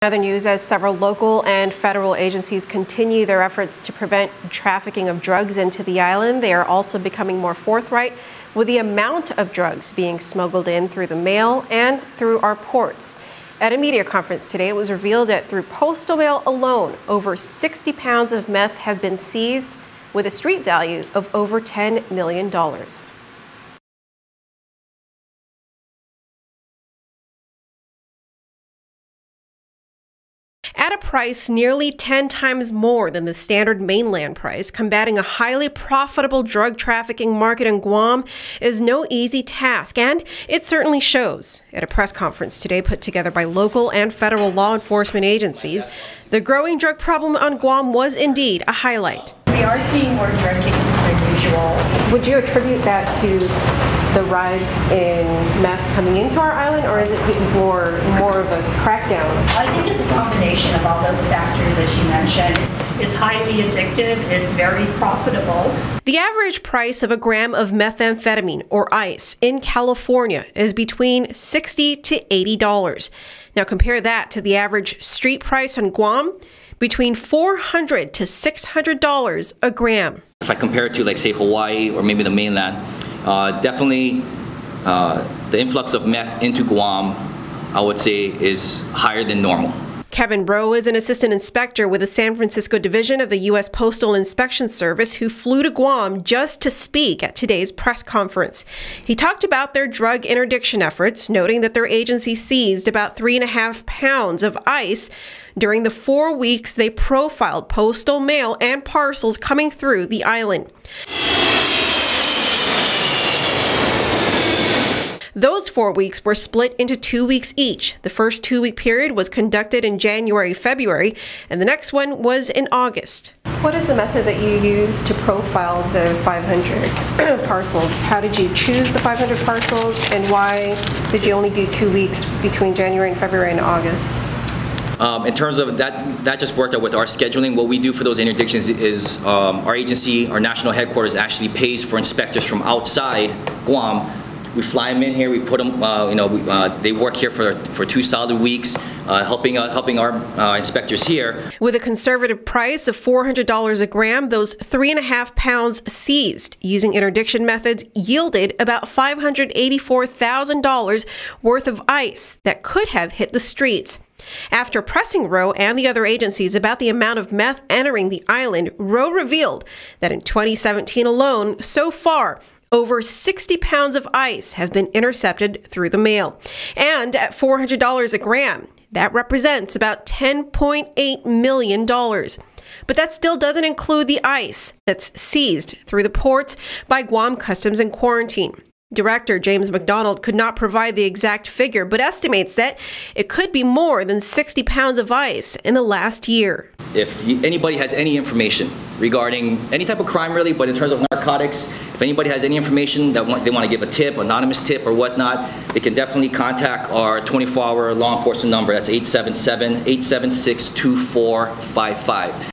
Other news, as several local and federal agencies continue their efforts to prevent trafficking of drugs into the island, they are also becoming more forthright with the amount of drugs being smuggled in through the mail and through our ports. At a media conference today, it was revealed that through postal mail alone, over 60 pounds of meth have been seized with a street value of over $10 million. At a price nearly 10 times more than the standard mainland price, combating a highly profitable drug trafficking market in Guam is no easy task, and it certainly shows. At a press conference today put together by local and federal law enforcement agencies, the growing drug problem on Guam was indeed a highlight. We are seeing more drug cases than usual. Would you attribute that to the rise in meth coming into our island, or is it more of a crackdown? I think it's a combination of all those factors, as you mentioned. It's highly addictive, it's very profitable. The average price of a gram of methamphetamine, or ice, in California is between $60 to $80. Now compare that to the average street price on Guam, between $400 to $600 a gram. If I compare it to, like, say, Hawaii or maybe the mainland, definitely the influx of meth into Guam, I would say, is higher than normal. Kevin Rowe is an assistant inspector with the San Francisco division of the U.S. Postal Inspection Service who flew to Guam just to speak at today's press conference. He talked about their drug interdiction efforts, noting that their agency seized about 3.5 pounds of ice during the 4 weeks they profiled postal mail and parcels coming through the island. Those 4 weeks were split into 2 weeks each. The first 2-week period was conducted in January, February, and the next one was in August. What is the method that you use to profile the 500 parcels? How did you choose the 500 parcels, and why did you only do 2 weeks between January and February and August? In terms of that just worked out with our scheduling. What we do for those interdictions is our agency, our national headquarters, actually pays for inspectors from outside Guam. We fly them in here. We put them. They work here for 2 solid weeks, helping our inspectors here. With a conservative price of $400 a gram, those 3.5 pounds seized using interdiction methods yielded about $584,000 worth of ice that could have hit the streets. After pressing Rowe and the other agencies about the amount of meth entering the island, Rowe revealed that in 2017 alone, so far, over 60 pounds of ice have been intercepted through the mail. And at $400 a gram, that represents about $10.8 million. But that still doesn't include the ice that's seized through the ports by Guam Customs and Quarantine. Director James McDonald could not provide the exact figure, but estimates that it could be more than 60 pounds of ice in the last year. If anybody has any information regarding any type of crime, really, but in terms of narcotics, if anybody has any information that they want to give a tip, anonymous tip or whatnot, they can definitely contact our 24-hour law enforcement number. That's 877-876-2455.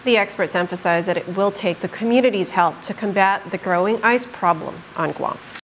The experts emphasize that it will take the community's help to combat the growing ice problem on Guam.